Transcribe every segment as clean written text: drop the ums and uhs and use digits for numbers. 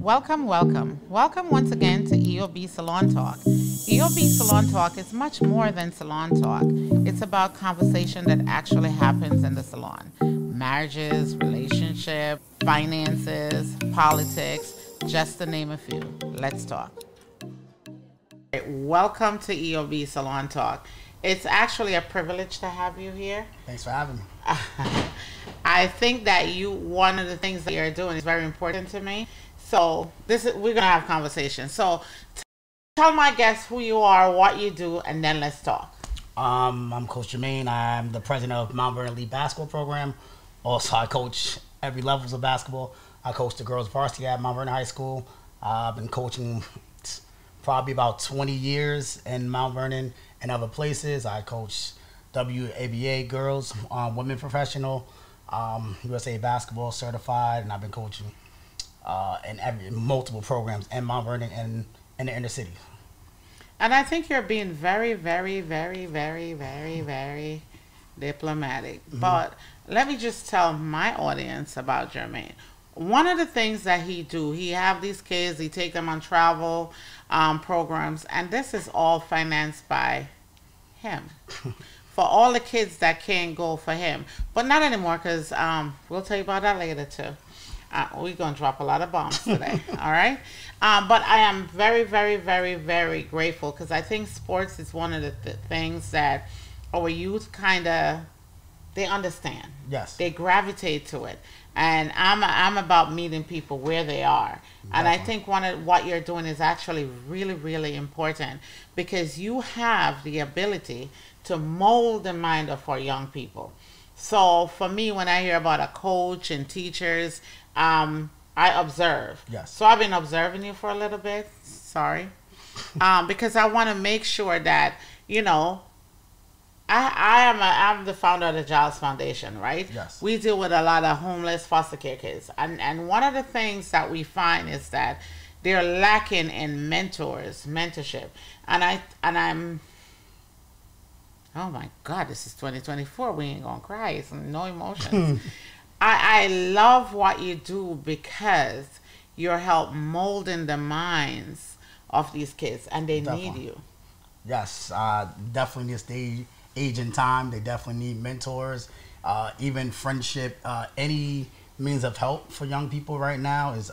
Welcome, welcome. Welcome once again to EOB Salon Talk. EOB Salon Talk is much more than salon talk. It's about conversation that actually happens in the salon. Marriages, relationship, finances, politics, just to name a few. Let's talk. Welcome to EOB Salon Talk. It's actually a privilege to have you here. Thanks for having me. I think that one of the things that you're doing is very important to me. So we're gonna have conversation. So tell my guests who you are, what you do, and then let's talk. I'm Coach Jamaine. I'm the president of Mount Vernon Elite Basketball Program. Also, I coach every levels of basketball. I coach the girls varsity at Mount Vernon High School. I've been coaching probably about 20 years in Mount Vernon and other places. I coach WABA girls, women professional, USA basketball certified, and I've been coaching in multiple programs in Mount Vernon and in the inner city. And I think you're being very, very, very, very, very, very diplomatic. Mm-hmm. But let me just tell my audience about Jamaine. One of the things that he have these kids, he take them on travel programs, and this is all financed by him. For all the kids that can't go for him. But not anymore, because we'll tell you about that later too. We're going to drop a lot of bombs today, all right? But I am very, very, very, very grateful because I think sports is one of the things that our youth they understand. Yes. They gravitate to it. And I'm about meeting people where they are. Definitely. And I think what you're doing is actually really, really important because you have the ability to mold the mind of our young people. So for me, when I hear about a coach and teachers, I observe. Yes. So I've been observing you for a little bit. Sorry. Because I want to make sure that, I'm the founder of the Giles Foundation, right? Yes. We deal with a lot of homeless foster care kids. And one of the things that we find is that they're lacking in mentorship. And I'm oh my God, this is 2024. We ain't gonna cry. It's no emotions. I love what you do because you're help molding the minds of these kids, and they need you. Yes, definitely this age and time. They definitely need mentors, even friendship. Any means of help for young people right now is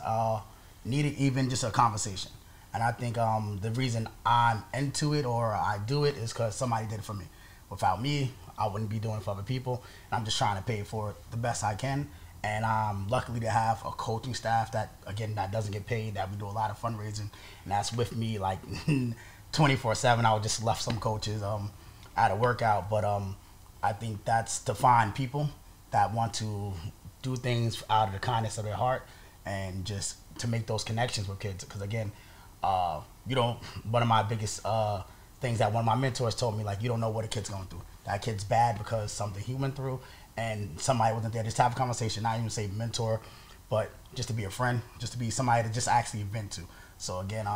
needed, even just a conversation. And I think the reason I'm into it or I do it is because somebody did it for me. Without me, I wouldn't be doing it for other people. And I'm just trying to pay for it the best I can. And I'm lucky to have a coaching staff that doesn't get paid, that we do a lot of fundraising. And that's with me like 24/7. I would just left some coaches at a workout. But I think that's to find people that want to do things out of the kindness of their heart and just to make those connections with kids. Because again, one of my biggest things that one of my mentors told me, like, you don't know what a kid's going through. That kid's bad because something he went through and somebody wasn't there. Just have a conversation, not even say mentor, but just to be a friend, just to be somebody to just actually vent to. So again,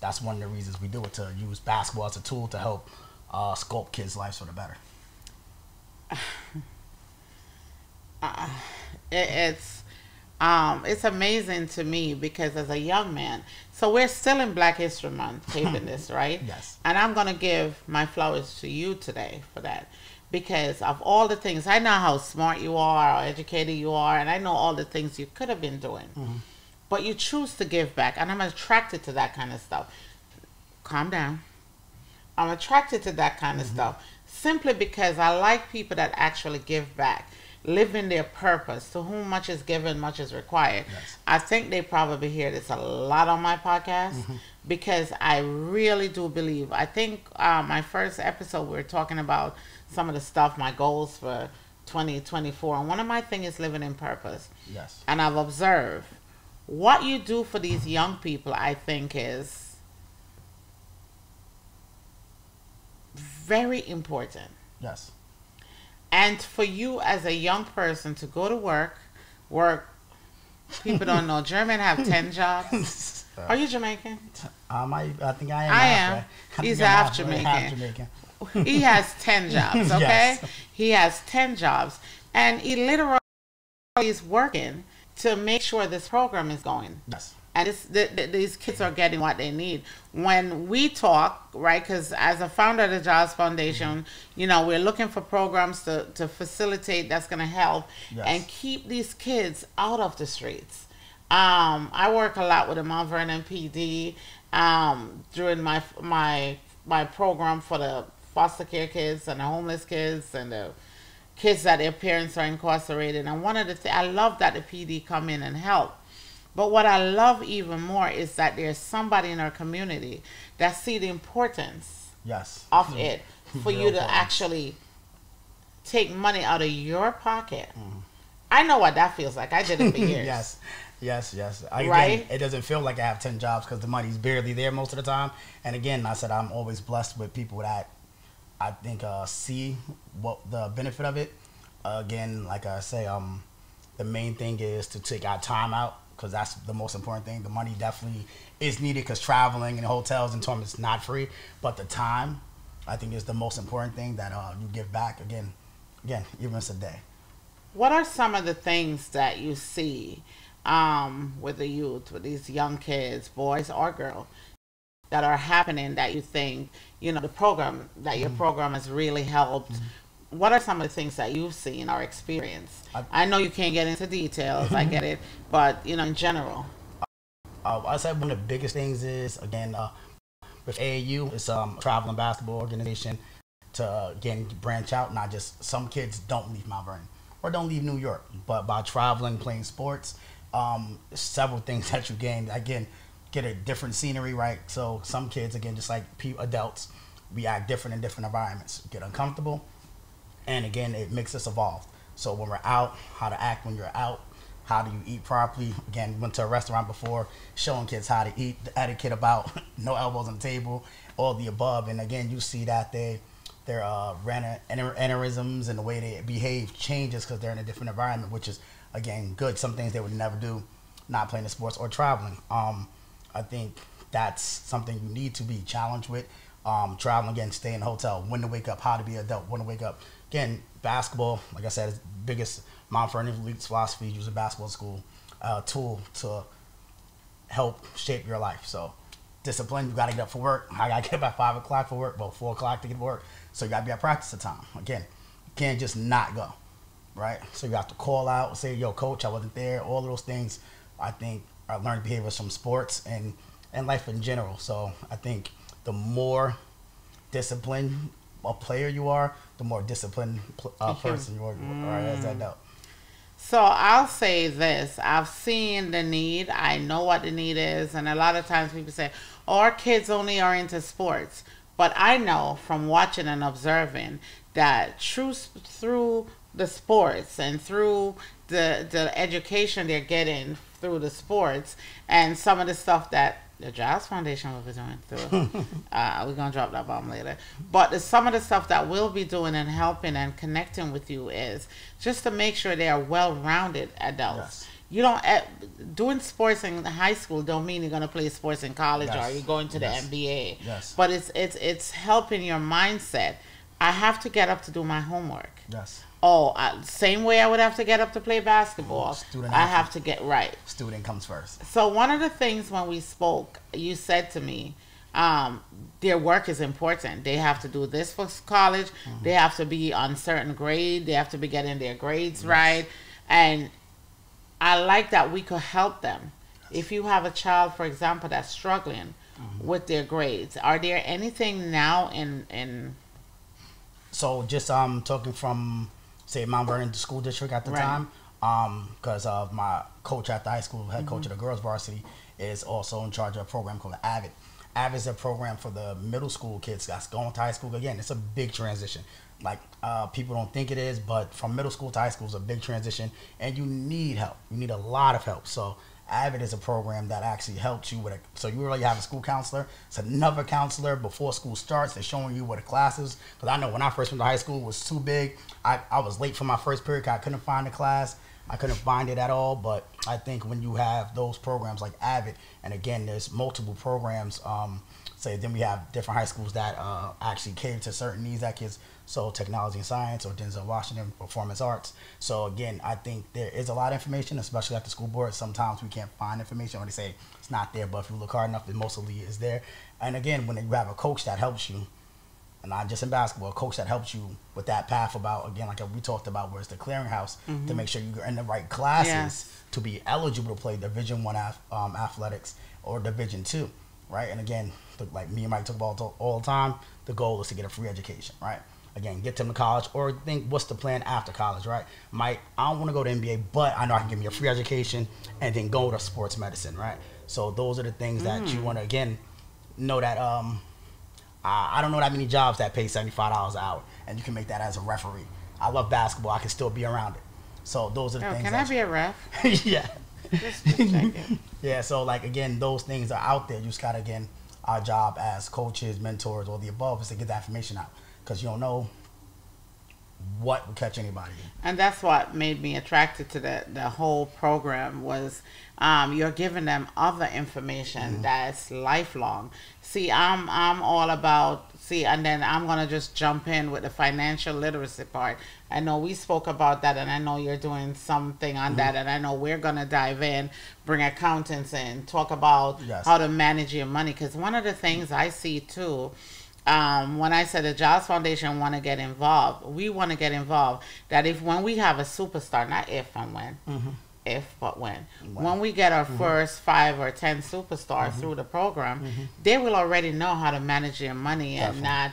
that's one of the reasons we do it, to use basketball as a tool to help sculpt kids' lives for the better. It's amazing to me because as a young man, so we're still in Black History Month taping this, right? Yes. And I'm going to give my flowers to you today for that because of all the things. I know how smart you are, how educated you are, and I know all the things you could have been doing. Mm-hmm. But you choose to give back, and I'm attracted to that kind of stuff. Calm down. I'm attracted to that kind of stuff simply because I like people that actually give back. Live in their purpose. To whom much is given, much is required. Yes. I think they probably hear this a lot on my podcast because I really do believe. I think my first episode we were talking about some of the stuff, my goals for 2024, and one of my things is living in purpose. Yes. And I've observed what you do for these young people. I think is very important. Yes. And for you as a young person to go to work, people don't know. German have 10 jobs. Are you Jamaican? I think I am. I am. He's half Jamaican. He has 10 jobs, okay? Yes. He has 10 jobs. And he literally he's working to make sure this program is going. Yes. And these kids are getting what they need. When we talk, right, because as a founder of the Jazz Foundation, you know, we're looking for programs to facilitate that's going to help and keep these kids out of the streets. I work a lot with the Mount Vernon PD during my program for the foster care kids and the homeless kids and the kids that their parents are incarcerated. And one of the things, I love that the PD come in and help. But what I love even more is that there's somebody in our community that see the importance of it for you to actually take money out of your pocket. I know what that feels like. I did it for years. Yes. Right? Again, it doesn't feel like I have 10 jobs because the money's barely there most of the time. And again, I said I'm always blessed with people that I think see what the benefit of it. Again, like I say, the main thing is to take our time out, because that's the most important thing. The money definitely is needed because traveling and hotels and tournaments is not free. But the time, I think, is the most important thing that you give back. Again, even if it's a day. What are some of the things that you see with the youth, with these young kids, boys or girls, that are happening that you think, you know, the program, that your program has really helped? What are some of the things that you've seen or experienced? I know you can't get into details, I get it, but, you know, in general. I said one of the biggest things is, again, with AAU, it's a traveling basketball organization to, again, branch out. Not just, some kids don't leave Mount Vernon or don't leave New York, but by traveling, playing sports, several things that you gain. Again, get a different scenery, right? So some kids, again, just like adults, react different in different environments, get uncomfortable. And again, it makes us evolve. So when we're out, how to act when you're out, how do you eat properly? Again, went to a restaurant before, showing kids how to eat, the etiquette about no elbows on the table, all the above. And again, you see that their mannerisms and the way they behave changes because they're in a different environment, which is, again, good. Some things they would never do, not playing the sports or traveling. I think that's something you need to be challenged with. Traveling, again, stay in a hotel, when to wake up, how to be an adult, when to wake up. Again, basketball, like I said, is the biggest Mount Vernon League's philosophy, use a basketball school tool to help shape your life. So discipline, you got to get up for work. I got to get up at 5 o'clock for work, about 4 o'clock to get to work. So you got to be at practice at time. Again, you can't just not go, right? So you have to call out, say, yo, coach, I wasn't there. All of those things, I think, are learned behaviors from sports and life in general. So I think the more disciplined a player you are, the more disciplined person you are as an adult. So I'll say this. I've seen the need. I know what the need is. And a lot of times people say, oh, our kids only are into sports. But I know from watching and observing that through the sports and through the education they're getting through the sports and some of the stuff that the Jazz Foundation will be doing through. We're going to drop that bomb later. But some of the stuff that we'll be doing and helping and connecting with you is just to make sure they are well-rounded adults. Yes. You don't, doing sports in high school don't mean you're going to play sports in college or you're going to the NBA. Yes. But it's helping your mindset. I have to get up to do my homework. Yes. Oh, same way I would have to get up to play basketball. I have to get right. Student comes first. So one of the things when we spoke, you said to me, their work is important. They have to do this for college. Mm-hmm. They have to be on certain grade. They have to be getting their grades right. And I like that we could help them. Yes. If you have a child, for example, that's struggling with their grades, are there anything now in So just talking from, say, Mount Vernon School District at the time, because my coach at the high school, head coach of the girls varsity, is also in charge of a program called AVID. AVID is a program for the middle school kids that's going to high school. Again, it's a big transition. Like, people don't think it is, but from middle school to high school is a big transition, and you need help. You need a lot of help. So AVID is a program that actually helps you with it. So you really have a school counselor. It's another counselor before school starts. They're showing you what the class is. Because I know when I first went to high school, it was too big. I was late for my first period because I couldn't find the class. I couldn't find it at all, but I think when you have those programs like Avid, and again, there's multiple programs. Say then we have different high schools that actually cater to certain needs that kids. So technology and science, or Denzel Washington performance arts. So again, I think there is a lot of information, especially at the school board. Sometimes we can't find information, or they say it's not there, but if you look hard enough, it mostly is there. And again, when you have a coach that helps you, and not just in basketball, a coach that helps you with that path about, again, like we talked about, where it's the clearinghouse to make sure you're in the right classes to be eligible to play Division I athletics or Division II, right? And again, like me and Mike talk about all the time, the goal is to get a free education, right? Again, get them to college, or think what's the plan after college, right? Mike, I don't want to go to NBA, but I know I can get me a free education and then go to sports medicine, right? So those are the things that you want to, again, know that I don't know that many jobs that pay $75 an hour, and you can make that as a referee. I love basketball. I can still be around it. So those are the things. Can I be a ref? Yeah. Just check it. Yeah, so like, again, those things are out there. You just got to, again, our job as coaches, mentors, or the above is to get that information out, because you don't know what will catch anybody. And that's what made me attracted to the whole program was you're giving them other information that's lifelong. See, I'm all about, and then I'm going to just jump in with the financial literacy part. I know we spoke about that, and I know you're doing something on that, and I know we're going to dive in, bring accountants in, talk about how to manage your money, because one of the things I see too, when I said the Jobs Foundation want to get involved, we want to get involved. That when we have a superstar, not if and when, if but when we get our first 5 or 10 superstars through the program, they will already know how to manage their money and not,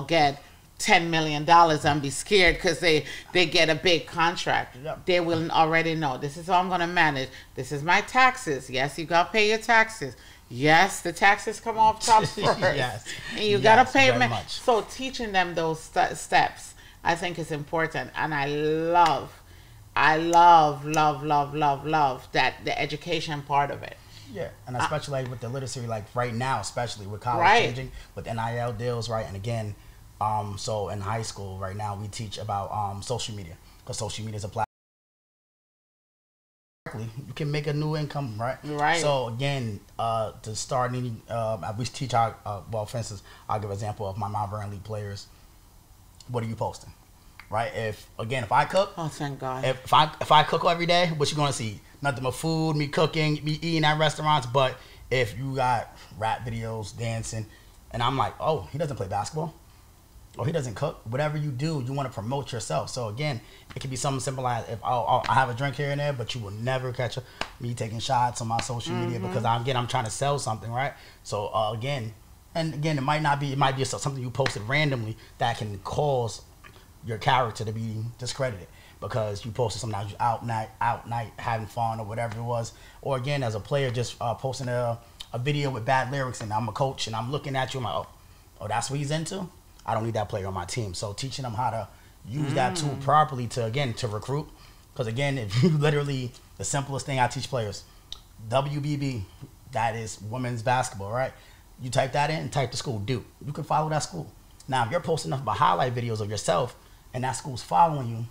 get $10 million and be scared because they get a big contract. They will already know, this is how I'm going to manage. This is my taxes. Yes, you got to pay your taxes. Yes, the taxes come off top first. Yes. And you got to pay them. So teaching them those steps, I think, is important. And I love that, the education part of it. Yeah, and especially like with the literacy, like right now, especially with college changing, with NIL deals, right? And again, so in high school right now, we teach about social media, because social media is a platform. You can make a new income, right? Right. So again, to start any, we teach our, for instance, I'll give an example of my Mount Vernon League players. What are you posting, right? If I cook, oh thank God. If I cook every day, what you gonna see? Nothing but food, me cooking, me eating at restaurants. But if you got rap videos, dancing, and I'm like, oh, he doesn't play basketball. Oh, he doesn't cook. Whatever you do, you want to promote yourself. So again, it can be something simple as if I have a drink here and there, but you will never catch me taking shots on my social media because I'm trying to sell something, right? So again, it might be something you posted randomly that can cause your character to be discredited because you posted something that was out night having fun or whatever it was. Or again, as a player, just posting a video with bad lyrics, and I'm a coach and I'm looking at you, I'm like, oh, that's what he's into. I don't need that player on my team. So teaching them how to use that tool properly to recruit. Because again, if you literally, the simplest thing I teach players, WBB, that is women's basketball, right? You type that in and type the school, Duke. You can follow that school. Now, if you're posting nothing but highlight videos of yourself and that school's following you,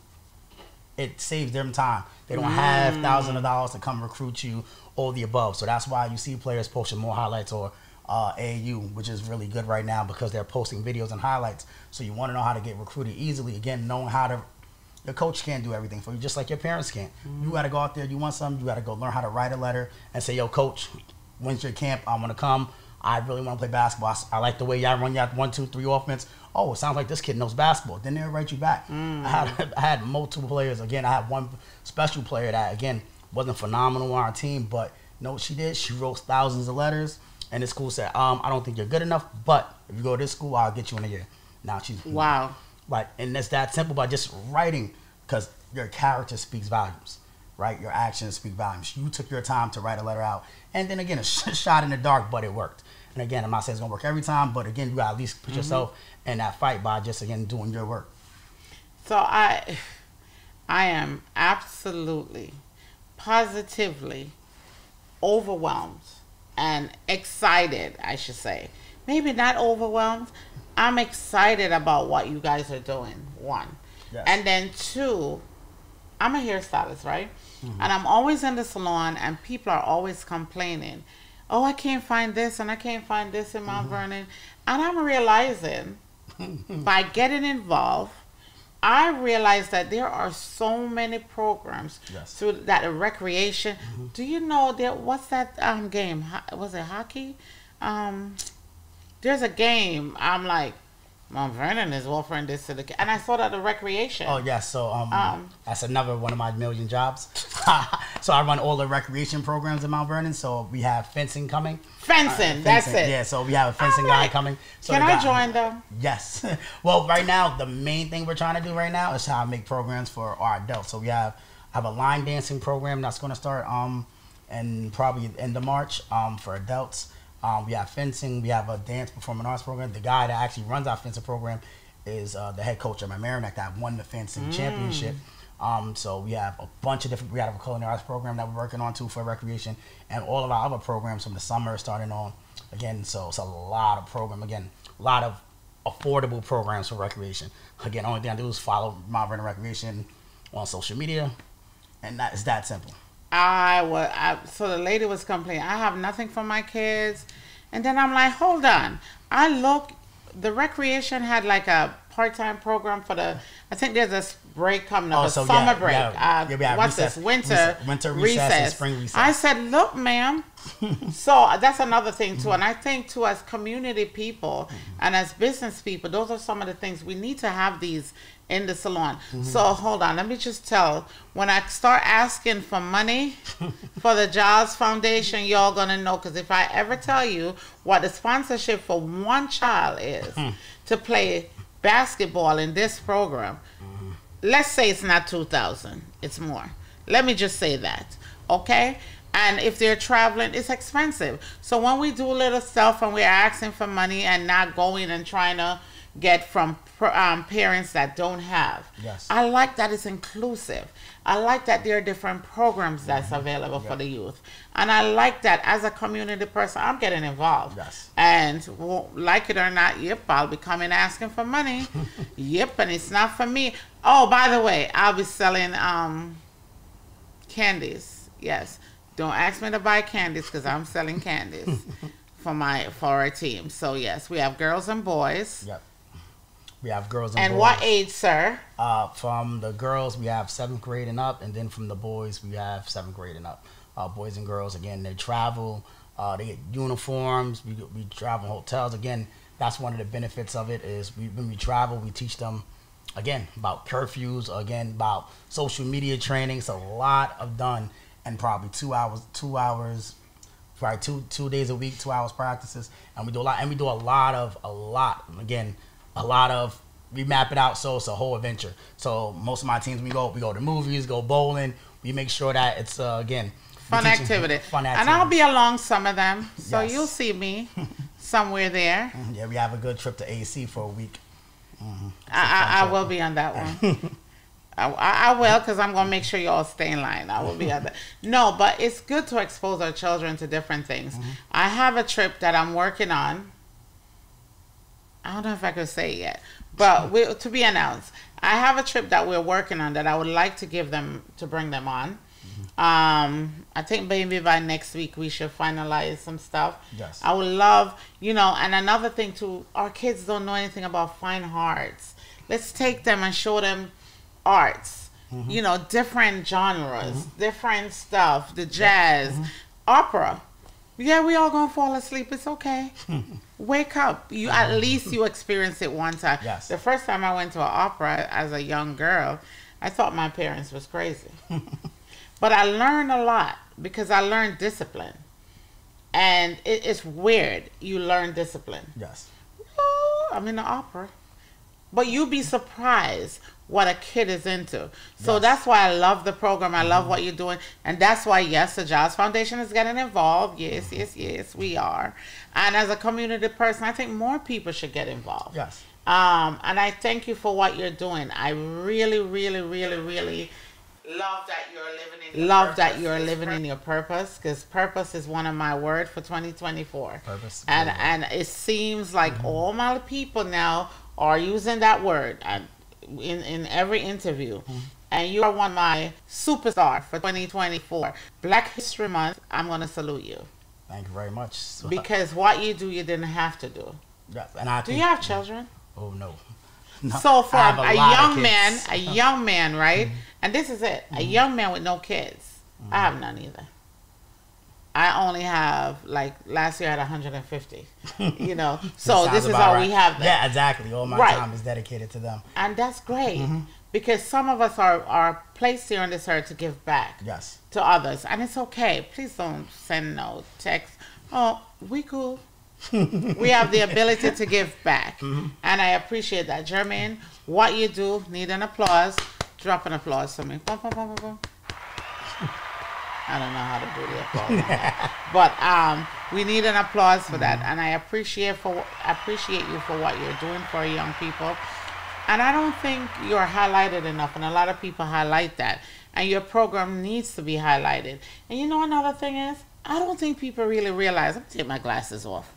it saves them time. They don't have thousands of dollars to come recruit you, all the above. So that's why you see players posting more highlights or AAU, which is really good right now because they're posting videos and highlights. So you want to know how to get recruited easily. Again, knowing how to, your coach can't do everything for you, just like your parents can't. You got to go out there. You want something, you got to go learn how to write a letter and say, yo, coach, when's your camp? I want to come. I really want to play basketball. I like the way y'all run y'all 1, 2, 3 offense. Oh, it sounds like this kid knows basketball. Then they'll write you back. I had multiple players. Again, I had one special player that, again, wasn't phenomenal on our team, but you know what she did? She wrote thousands of letters. And the school said, I don't think you're good enough, but if you go to this school, I'll get you in a year. Now she's and it's that simple by just writing, because your character speaks volumes, right? Your actions speak volumes. You took your time to write a letter out, and then again, a shot in the dark, but it worked. And again, I'm not saying it's gonna work every time, but again, you gotta at least put yourself in that fight by just again doing your work. So I am absolutely, positively overwhelmed. And excited, I should say. Maybe not overwhelmed. I'm excited about what you guys are doing, 1. Yes. And then 2, I'm a hairstylist, right? And I'm always in the salon, and people are always complaining. Oh, I can't find this, and I can't find this in Mount Vernon. And I'm realizing by getting involved, I realized that there are so many programs through that recreation. Do you know that what's that game? Was it hockey? There's a game. I'm like, Mount Vernon is offering this to the kids. And I saw that the recreation. Oh, yeah. So that's another one of my million jobs. So I run all the recreation programs in Mount Vernon. So we have fencing coming. Fencing, that's it. Yeah, so we have a fencing guy coming. So Can I join them? Yes. Well, right now, the main thing we're trying to do right now is how to make programs for our adults. So we have a line dancing program that's going to start and probably end of March for adults. We have fencing. We have a dance performing arts program. The guy that actually runs our fencing program is the head coach at my Merrimack that won the fencing championship. So we have a bunch of different. We have a culinary arts program that we're working on too for recreation, and all of our other programs from the summer starting on again. So it's a lot of program again, a lot of affordable programs for recreation. Again, only thing I do is follow Mount Vernon Recreation on social media, and it's that simple. So the lady was complaining, I have nothing for my kids. And then I'm like, hold on. The recreation had like a part-time program for I think there's a break coming up, summer break. What's recess, this? Winter recess and spring recess. I said, look, ma'am. So that's another thing too. And I think too, as community people and as business people, those are some of the things we need to have these in the salon. So hold on, let me just tell, when I start asking for money for the Giles Foundation, y'all gonna know, because if I ever tell you what the sponsorship for one child is to play basketball in this program, let's say it's not $2,000, it's more. Let me just say that, okay? And if they're traveling, it's expensive. So when we do little stuff and we're asking for money and not going and trying to get from parents that don't have, I like that it's inclusive. I like that there are different programs that's available for the youth. And I like that as a community person, I'm getting involved. And like it or not, I'll be coming asking for money. And it's not for me. Oh, by the way, I'll be selling candies. Yes. Don't ask me to buy candies because I'm selling candies for our team. So yes, we have girls and boys. We have girls and boys. And what age, sir? From the girls, we have 7th grade and up, and then from the boys, we have 7th grade and up. Boys and girls, again, they travel. They get uniforms. We travel hotels. Again, that's one of the benefits of it is when we travel, we teach them, again, about curfews, again, about social media training. It's a lot of done, and probably 2 hours, probably two days a week, 2 hours practices, and we do a lot. And we do a lot of, we map it out, so it's a whole adventure. So most of my teams, we go to movies, go bowling. We make sure that it's, again, fun activity. And I'll be along some of them, so you'll see me somewhere there. Yeah, we have a good trip to AC for a week. I will be on that one. I will, because I'm going to make sure you all stay in line. I will be on that. No, but it's good to expose our children to different things. I have a trip that I'm working on. I don't know if I could say it yet, but to be announced. I have a trip that we're working on that I would like to bring them on. I think maybe by next week we should finalize some stuff. I would love, and another thing too, our kids don't know anything about fine arts. Let's take them and show them arts, different genres, different stuff, the jazz, opera. Yeah, we all gonna fall asleep. It's okay. Wake up. At least you experience it one time. The first time I went to an opera as a young girl, I thought my parents was crazy. But I learned a lot because I learned discipline. And it's weird. You learn discipline. Oh, I'm in the opera. But you'll be surprised what a kid is into. So that's why I love the program. I love what you're doing. And that's why, yes, the Giles Foundation is getting involved. Yes, we are. And as a community person, I think more people should get involved. And I thank you for what you're doing. I really, really, really, really love that you're living in your purpose, because purpose is one of my words for 2024. Purpose. And it seems like all my people now are using that word in every interview. and you are one of my superstars for 2024, Black History Month, I'm going to salute you. Thank you very much. Because what you do, you didn't have to do. Yeah, and do you have children? Oh, no. So for a young man, right? And this is it, a young man with no kids. I have none either. I only have, like, last year I had 150, you know. So this is all we have there. Yeah, exactly. All my time is dedicated to them. And that's great. Because some of us are placed here on this earth to give back to others. And it's okay. Please don't send no text. Oh, we cool. We have the ability to give back. And I appreciate that. Jamaine, what you do, need an applause. Drop an applause for me. Boom, boom, boom, boom, boom. I don't know how to do the applause. But we need an applause for that. And I appreciate you for what you're doing for young people. And I don't think you're highlighted enough. And a lot of people highlight that. And your program needs to be highlighted. And you know another thing is, I don't think people really realize, I'm taking my glasses off,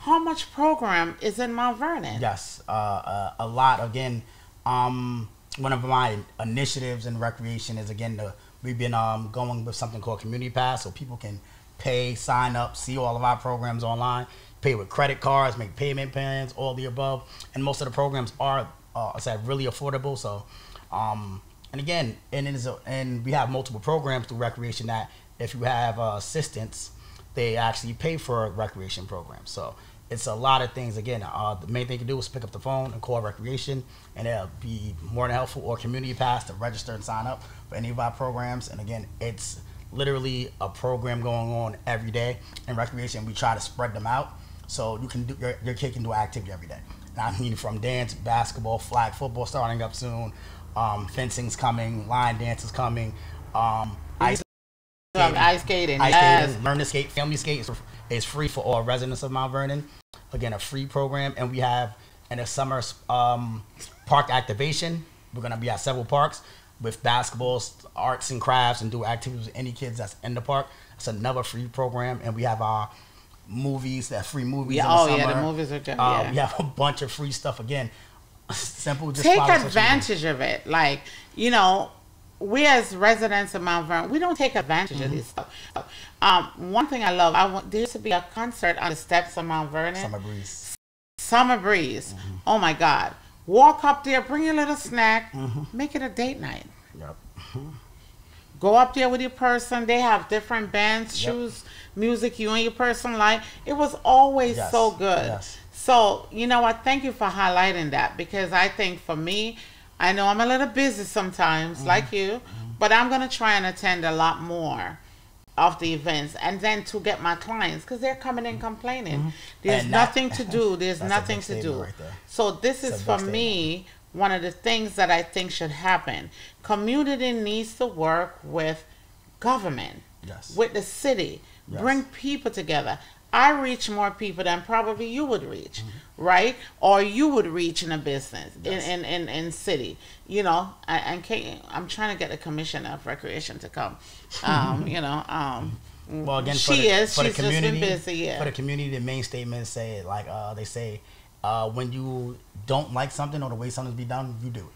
how much program is in Mount Vernon. Yes, a lot. Again, one of my initiatives in recreation is, again, we've been going with something called Community Pass, so people can pay, sign up, see all of our programs online, pay with credit cards, make payment plans, all the above. And most of the programs are, I said, really affordable. So, and again, and we have multiple programs through recreation that if you have assistance, they actually pay for recreation programs. So it's a lot of things. Again, the main thing you can do is pick up the phone and call recreation, and it'll be more than helpful, or Community Pass to register and sign up for any of our programs. And again, it's literally a program going on every day in recreation. We try to spread them out so you can do your kid can do activity every day. And I mean, from dance, basketball, flag football starting up soon, fencing's coming, line dance is coming, ice skating, learn to skate, family skate is free for all residents of Mount Vernon. Again, a free program. And we have in the summer park activation. We're going to be at several parks with basketball, arts and crafts, and do activities with any kids that's in the park. It's another free program. And we have our movies, free movies in the summer. Yeah, the movies are good. We have a bunch of free stuff. Again, simple. Just take advantage of it. Like, you know, we as residents of Mount Vernon, we don't take advantage of this stuff. One thing I love, there used to be a concert on the steps of Mount Vernon. Summer Breeze. Oh my God. Walk up there, bring your little snack, make it a date night. Yep. Go up there with your person. They have different bands, choose music you and your person like. It was always so good. Yes. So, you know what? Thank you for highlighting that, because I think for me, I know I'm a little busy sometimes, like you, but I'm going to try and attend a lot more of the events, and then to get my clients, because they're coming in complaining. There's nothing to do. There's nothing to do. Right, so this is, for me, one of the things that I think should happen. Community needs to work with government, with the city, bring people together. I reach more people than probably you would reach, right? Or you would reach in a business, in city, you know. And Kate, I'm trying to get the commissioner of recreation to come, you know. Well, again, she's just been busy. For the community, the main statements say, like, they say, when you don't like something or the way something's being done, you do it,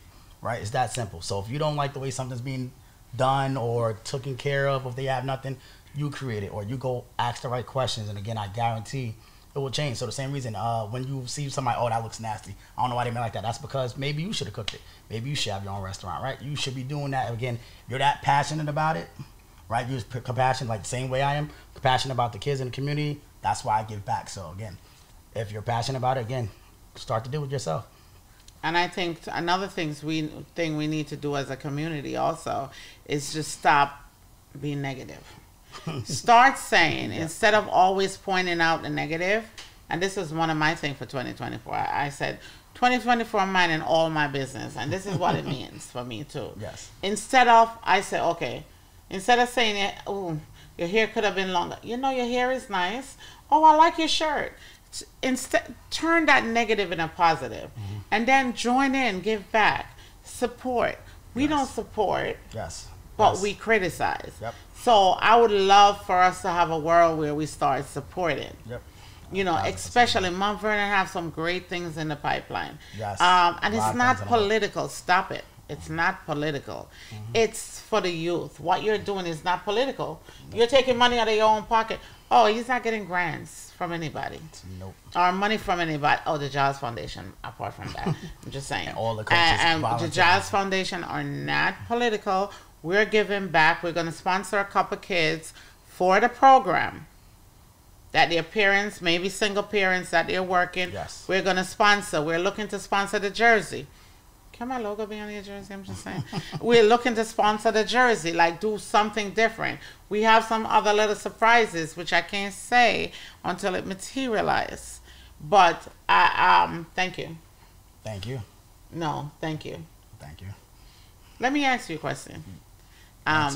right? It's that simple. So if you don't like the way something's being done or taken care of, if they have nothing, you create it, or you go ask the right questions, and again, I guarantee it will change. So the same reason, when you see somebody, oh, that looks nasty, I don't know why they made like that. That's because maybe you should have cooked it. Maybe you should have your own restaurant, right? You should be doing that. Again, you're that passionate about it, right? You're compassionate, like the same way I am, compassionate about the kids in the community. That's why I give back. So again, if you're passionate about it, again, start to do it yourself. And I think another thing we need to do as a community also is just stop being negative. Start saying, instead of always pointing out the negative, and this is one of my things for 2024. I said, 2024 mine in all my business, and this is what it means for me too. Instead of, I say, okay, instead of saying, oh, your hair could have been longer. You know, your hair is nice. Oh, I like your shirt. Instead, turn that negative in a positive, and then join in, give back, support. We don't support, but we criticize. So I would love for us to have a world where we start supporting. You know, especially Mount Vernon have some great things in the pipeline. And it's not political. Stop it. It's not political. It's for the youth. What you're doing is not political. You're taking money out of your own pocket. Oh, he's not getting grants from anybody. Nope. Or money from anybody. Oh, the Jazz Foundation, apart from that. I'm just saying. And all the coaches and the volunteer. Jazz Foundation are not political. We're giving back. We're going to sponsor a couple kids for the program. That their parents, maybe single parents, that they're working. Yes. We're going to sponsor. We're looking to sponsor the jersey. Can my logo be on your jersey? I'm just saying. We're looking to sponsor the jersey, like do something different. We have some other little surprises, which I can't say until it materializes. But thank you. Thank you. No, thank you. Thank you. Let me ask you a question.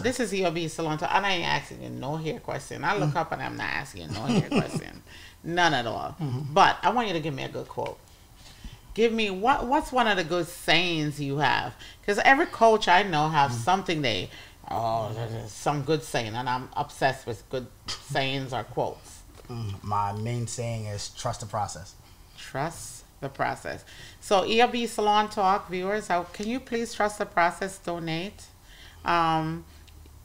This is EOB Salon Talk, and I ain't asking you no hair question. I look up and I'm not asking you no hair question. None at all. But I want you to give me a good quote. Give me what's one of the good sayings you have? Because every coach I know have something some good saying, and I'm obsessed with good sayings or quotes. My main saying is trust the process. Trust the process. So EOB Salon Talk viewers, can you please trust the process? Donate. And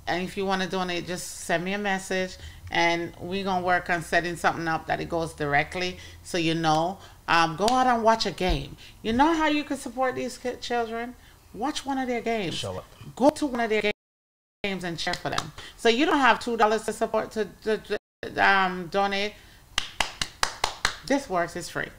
if you want to donate, just send me a message, and we're gonna work on setting something up that it goes directly, so you know. Go out and watch a game. You know how you can support these children? Watch one of their games. Show up. Go to one of their games and cheer for them. So you don't have $2 to support to donate. This works. It's free.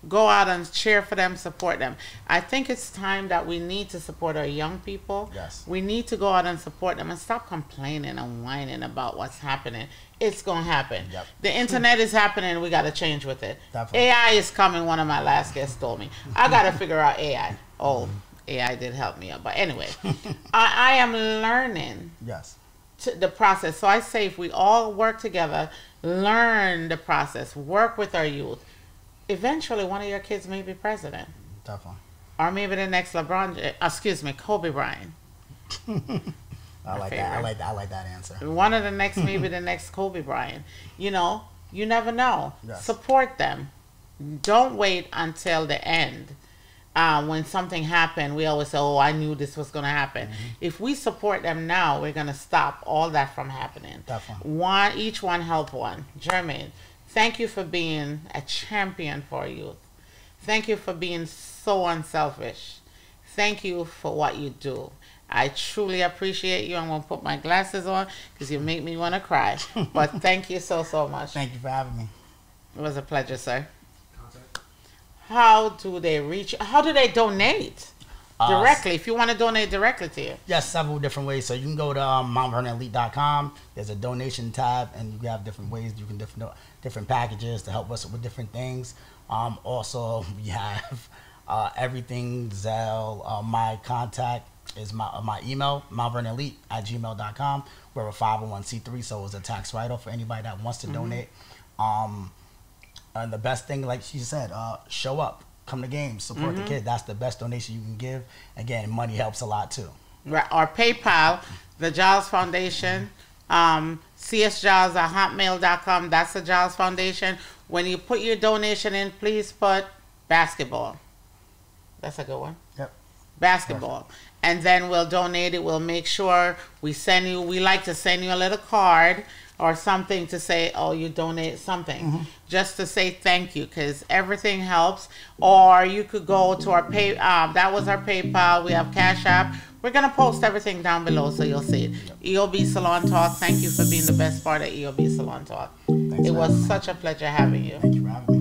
Go out and cheer for them, support them. I think it's time that we need to support our young people. Yes. We need to go out and support them and stop complaining and whining about what's happening. It's going to happen. Yep. The internet is happening. We got to change with it. Definitely. AI is coming. One of my last guests told me. I got to figure out AI. Oh, AI did help me out. But anyway, I am learning Yes. the process. So I say if we all work together, learn the process, work with our youth, eventually one of your kids may be president. Definitely. Or maybe the next Kobe Bryant. I like that. I like that answer. One of the next, maybe the next Kobe Bryant. You know, you never know. Yes. Support them. Don't wait until the end. When something happened, we always say, oh, I knew this was going to happen. If we support them now, we're going to stop all that from happening. Definitely. Each one help one. Jamaine, thank you for being a champion for youth. Thank you for being so unselfish. Thank you for what you do. I truly appreciate you. I'm going to put my glasses on because you make me want to cry. But thank you so, so much. Thank you for having me. It was a pleasure, sir. How do they reach? How do they donate? Directly, if you want to donate directly to you. Yes, several different ways. So you can go to MountVernonElite.com. There's a donation tab, and you have different ways. You can different packages to help us with different things. Also, we have everything, Zelle. My contact is my email, MountVernonElite@gmail.com. We're a 501c3, so it's a tax write-off for anybody that wants to donate. And the best thing, like she said, show up, come to games, support the kid. That's the best donation you can give. Again, money helps a lot too. Right. Or PayPal, the Giles Foundation, csgiles@hotmail.com. That's the Giles Foundation. When you put your donation in, please put basketball. That's a good one. Yep. Basketball. Perfect. And then we'll donate it. We'll make sure we send you, we like to send you a little card or something to say, oh, you donate something. Just to say thank you, because everything helps. Or you could go to our that was our PayPal. We have Cash App. We're going to post everything down below so you'll see it. EOB Salon Talk, thank you for being the best part of EOB Salon Talk. It was such a pleasure having you. Thank you for having me.